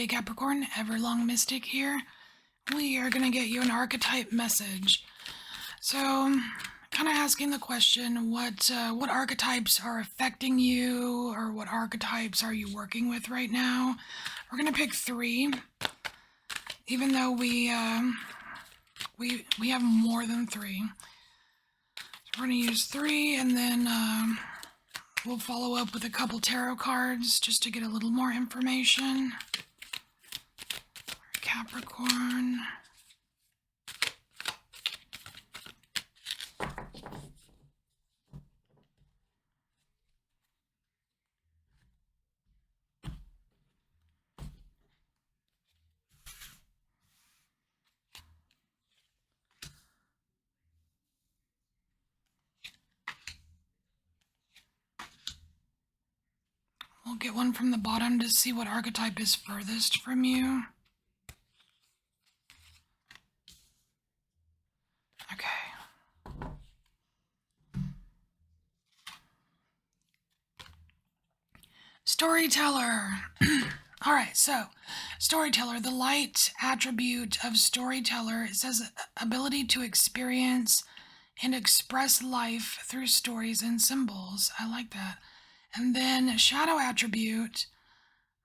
Hey Capricorn, EverlongMystic here. We are going to get you an archetype message. So, kind of asking the question, what archetypes are affecting you, or what archetypes are you working with right now? We're going to pick 3, even though we have more than 3. So we're going to use 3, and then we'll follow up with a couple tarot cards just to get a little more information. Capricorn. We'll get one from the bottom to see what archetype is furthest from you. Okay. Storyteller. All right, so Storyteller, the light attribute of Storyteller, it says ability to experience and express life through stories and symbols. I like that. And then shadow attribute,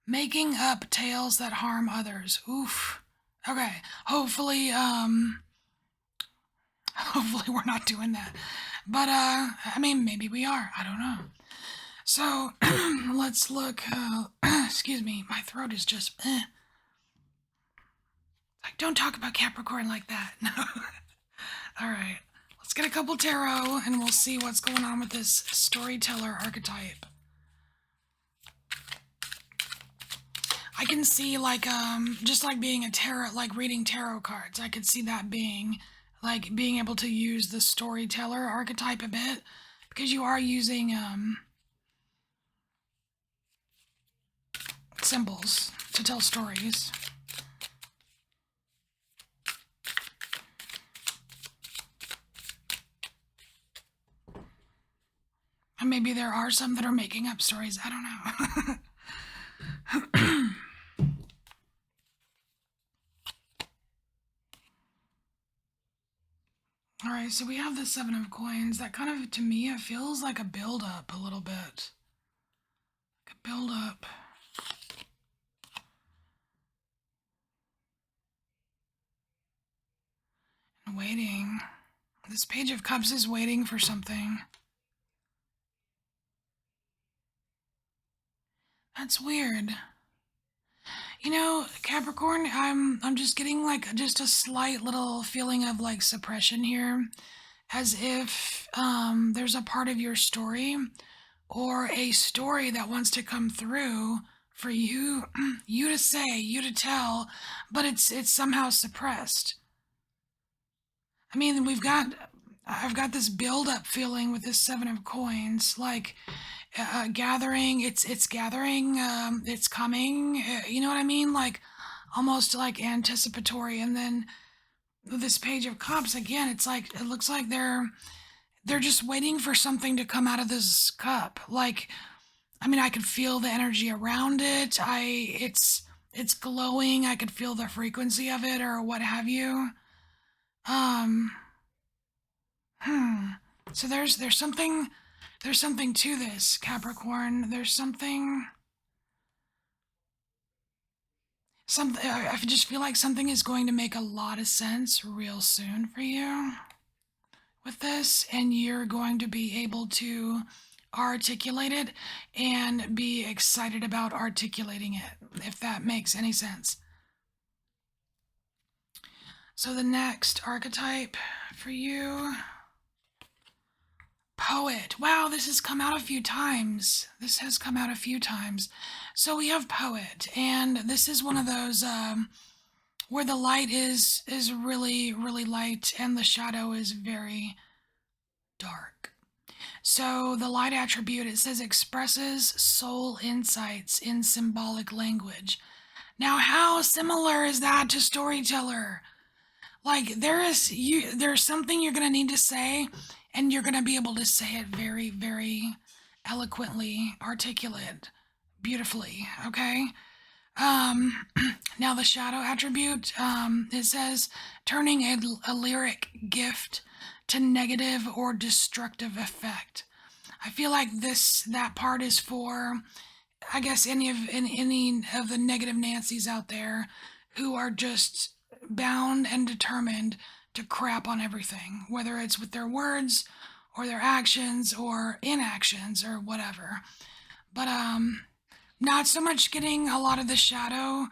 making up tales that harm others. Oof. Okay. Hopefully we're not doing that. But I mean, maybe we are. I don't know. So let's look. Excuse me, my throat is just. Like, don't talk about Capricorn like that. No. All right. Let's get a couple tarot, and we'll see what's going on with this Storyteller archetype. I can see, like, just like being a tarot, like reading tarot cards. I could see that being, like, being able to use the Storyteller archetype a bit, because you are using symbols to tell stories. And maybe there are some that are making up stories. I don't know. All right, so we have the 7 of coins. That kind of, to me, it feels like a build-up a little bit. Like a build-up. And waiting. This Page of Cups is waiting for something. That's weird. You know, Capricorn, I'm just getting like just a slight little feeling of like suppression here, as if there's a part of your story or a story that wants to come through for you to say, you to tell, but it's somehow suppressed. I mean, I've got this build-up feeling with this 7 of coins, like gathering, it's gathering, it's coming, you know what I mean? Like, almost like anticipatory. And then with this Page of Cups, again, it's like, it looks like they're just waiting for something to come out of this cup. Like, I mean, I could feel the energy around it. It's glowing. I could feel the frequency of it, or what have you. So there's something to this, Capricorn. There's something, I just feel like something is going to make a lot of sense real soon for you with this, and you're going to be able to articulate it and be excited about articulating it, if that makes any sense. So the next archetype for you, Poet. Wow, this has come out a few times. So we have Poet, and this is one of those where the light is really, really light and the shadow is very dark. So the light attribute, it says expresses soul insights in symbolic language. Now, how similar is that to Storyteller? Like, there's something you're going to need to say, and you're going to be able to say it very, very eloquently, articulate, beautifully, okay? Now the shadow attribute, it says turning a lyric gift to negative or destructive effect. I feel like that part is for, I guess, any of the negative Nancys out there who are just bound and determined to crap on everything, whether it's with their words or their actions or inactions or whatever. But not so much getting a lot of the shadow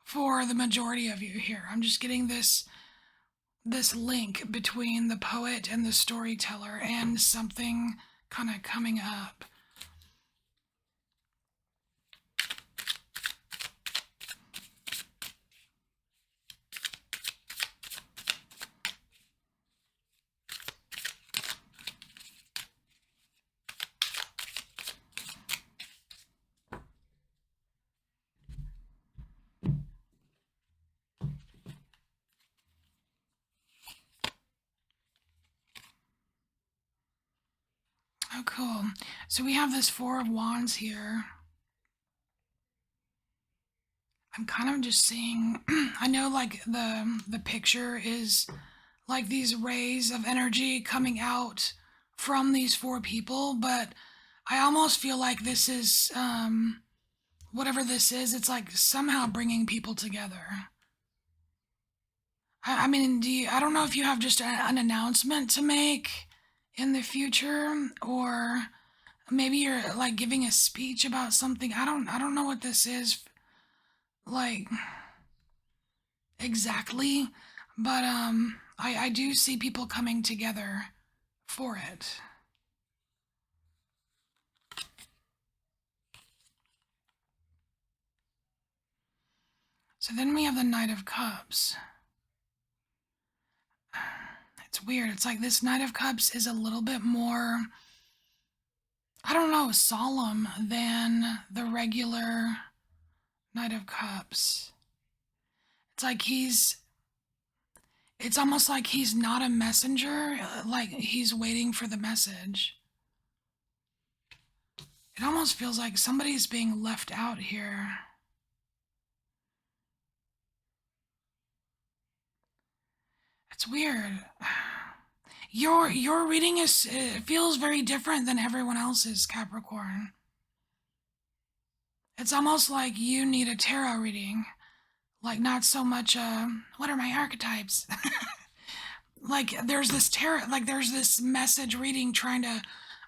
for the majority of you here. I'm just getting this link between the poet and the storyteller and something kind of coming up. Oh, cool. So we have this Four of Wands here. I'm kind of just seeing, I know like the picture is like these rays of energy coming out from these four people, but I almost feel like this is, whatever this is, it's like somehow bringing people together. I mean, I don't know if you have just an announcement to make in the future, or maybe you're like giving a speech about something. I don't know what this is, like, exactly, but I do see people coming together for it. So then we have the Knight of Cups. It's weird. It's like this Knight of Cups is a little bit more, I don't know, solemn than the regular Knight of Cups. It's like it's almost like he's not a messenger, like he's waiting for the message. It almost feels like somebody's being left out here. It's weird. Your reading it feels very different than everyone else's, Capricorn. It's almost like you need a tarot reading. Like not so much what are my archetypes? Like there's this there's this message reading trying to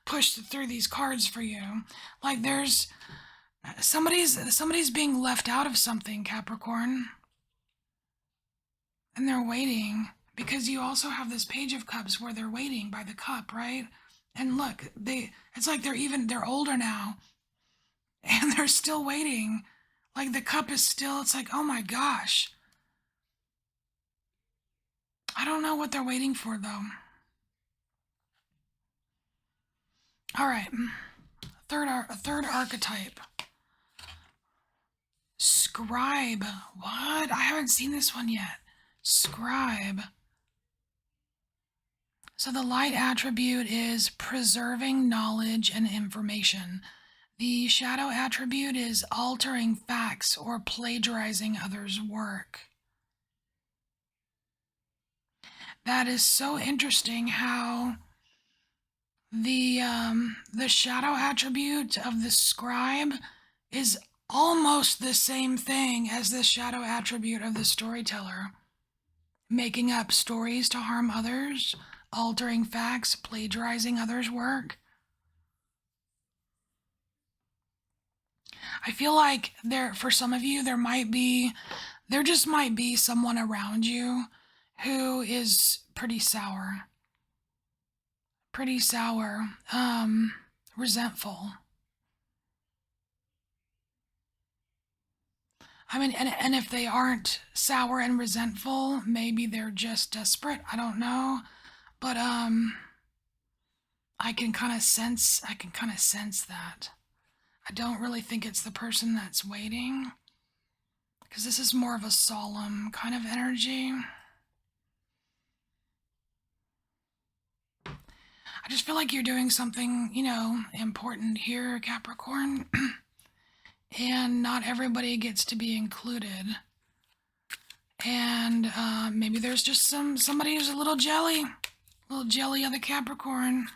push through these cards for you. Like there's somebody's being left out of something, Capricorn. And they're waiting because you also have this Page of Cups where they're waiting by the cup, right? And look, it's like they're older now and they're still waiting. Like the cup is still, it's like, oh my gosh. I don't know what they're waiting for though. All right. Third archetype. Scribe. What? I haven't seen this one yet. Scribe. So the light attribute is preserving knowledge and information. The shadow attribute is altering facts or plagiarizing others' work. That is so interesting how the shadow attribute of the scribe is almost the same thing as the shadow attribute of the storyteller. Making up stories to harm others, altering facts, plagiarizing others' work. I feel like for some of you, there just might be someone around you who is pretty sour, resentful. I mean, and if they aren't sour and resentful, maybe they're just desperate. I don't know, but I can kind of sense that. I don't really think it's the person that's waiting, because this is more of a solemn kind of energy. I just feel like you're doing something, important here, Capricorn. and not everybody gets to be included. And maybe there's just somebody who's a little jelly of the Capricorn.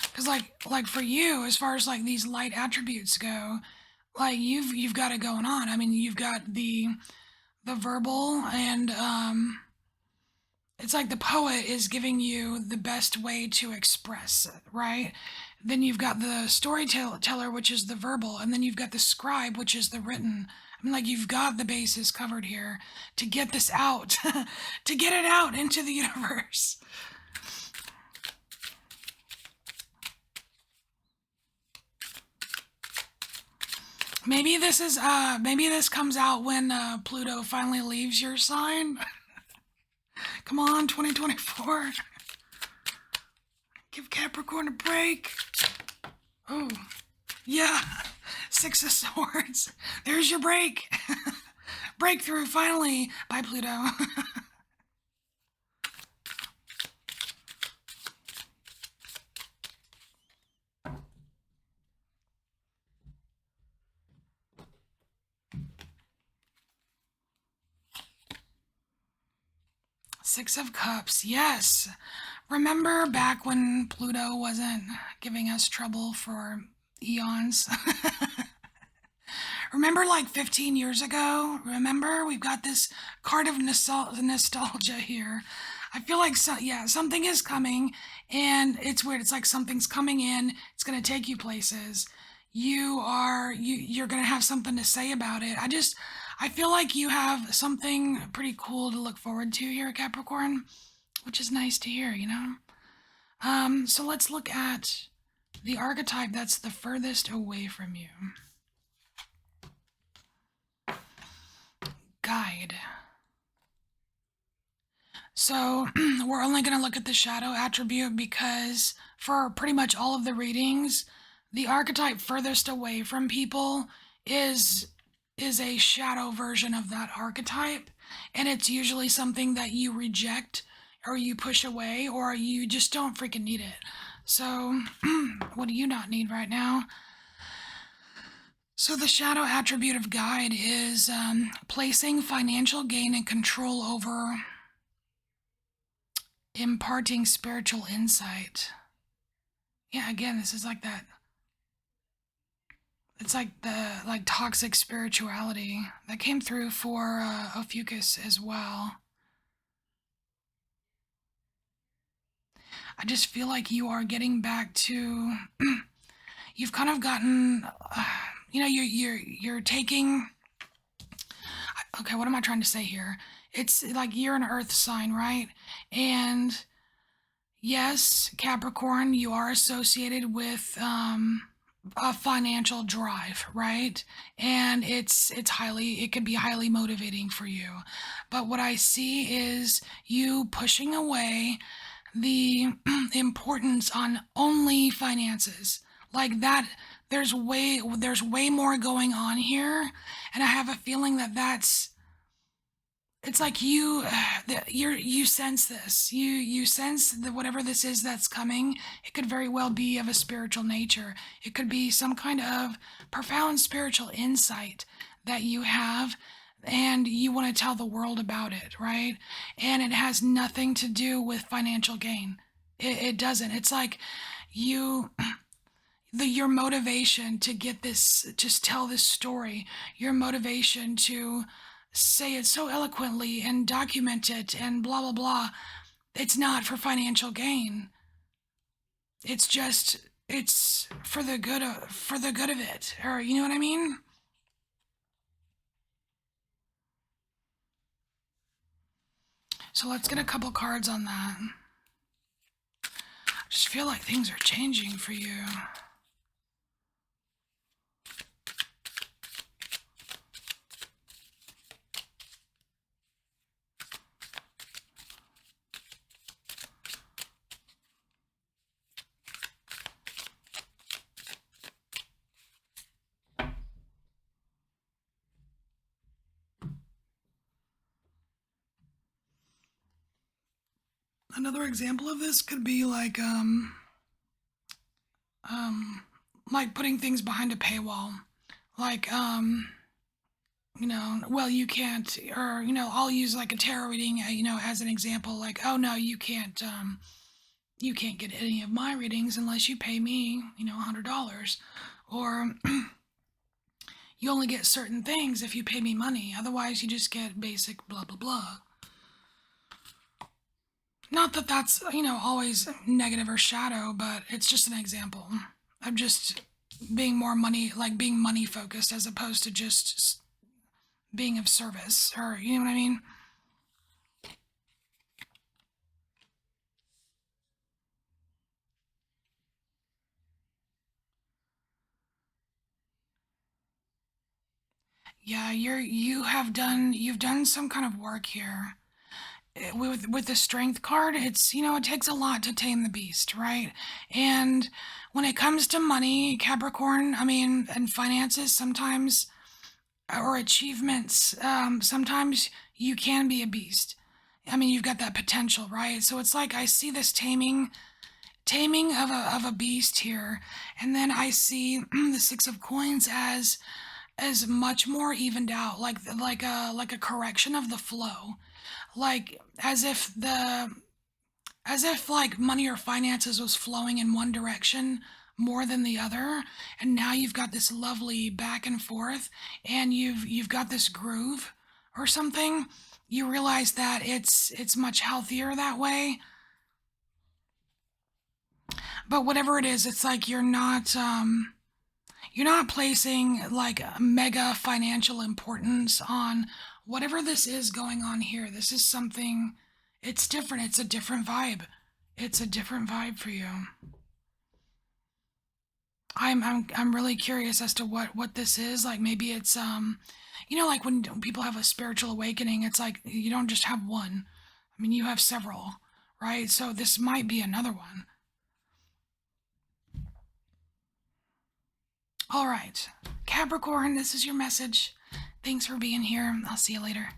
Because like for you, as far as like these light attributes go, like you've got it going on. I mean, you've got the verbal, and it's like the poet is giving you the best way to express it, right? Then you've got the storyteller, which is the verbal, and then you've got the scribe, which is the written. I mean, like you've got the bases covered here to get this out, to get it out into the universe. Maybe this comes out when Pluto finally leaves your sign. Come on, 2024. Give Capricorn a break. Oh, yeah. 6 of Swords. There's your break. Breakthrough, finally, by Pluto. Six of Cups, yes. Remember back when Pluto wasn't giving us trouble for eons? Remember like 15 years ago? Remember? We've got this card of nostalgia here. I feel like, something is coming, and it's weird. It's like something's coming in. It's going to take you places. You're going to have something to say about it. I feel like you have something pretty cool to look forward to here, Capricorn, which is nice to hear, you know? So let's look at the archetype that's the furthest away from you. Guide. So we're only going to look at the shadow attribute because for pretty much all of the readings, the archetype furthest away from people is a shadow version of that archetype, and it's usually something that you reject or you push away or you just don't freaking need it. So what do you not need right now? So the shadow attribute of guide is placing financial gain and control over imparting spiritual insight. Yeah, again, this is like that. It's like the toxic spirituality that came through for Ophiuchus as well. I just feel like you are getting back to. You've kind of gotten, you're taking. Okay, what am I trying to say here? It's like you're an Earth sign, right? And yes, Capricorn, you are associated with a financial drive, right? And it can be highly motivating for you. But what I see is you pushing away the importance on only finances. Like that, there's way more going on here, and I have a feeling it's like you sense this. You sense that whatever this is that's coming, it could very well be of a spiritual nature. It could be some kind of profound spiritual insight that you have, and you want to tell the world about it, right? And it has nothing to do with financial gain. It doesn't. It's like your motivation to get this, just tell this story, your motivation to say it so eloquently and document it and blah blah blah, it's not for financial gain. It's for the good of it, or you know what I mean. So let's get a couple cards on that. I just feel like things are changing for you. Another example of this could be um like putting things behind a paywall. Like well, you can't, or I'll use like a tarot reading, as an example, like, oh no, you can't get any of my readings unless you pay me, $100. Or you only get certain things if you pay me money. Otherwise, you just get basic blah, blah, blah. Not that that's, always negative or shadow, but it's just an example. I'm just being more money, like being money focused as opposed to just being of service, or you know what I mean? Yeah, you've done some kind of work here. With the strength card, it's, it takes a lot to tame the beast, right? And when it comes to money, Capricorn, I mean, and finances, sometimes, or achievements, sometimes you can be a beast. I mean, you've got that potential, right? So it's like I see this taming of a beast here, and then I see the Six of Coins as much more evened out, like a correction of the flow, like as if like money or finances was flowing in one direction more than the other, and now you've got this lovely back and forth, and you've got this groove or something. You realize that it's much healthier that way. But whatever it is, it's like you're not placing like mega financial importance on whatever this is going on here. This is something, it's different. It's a different vibe. It's a different vibe for you. I'm really curious as to what this is. Like maybe it's like when people have a spiritual awakening, it's like you don't just have one. I mean, you have several, right? So this might be another one. All right. Capricorn, this is your message. Thanks for being here. I'll see you later.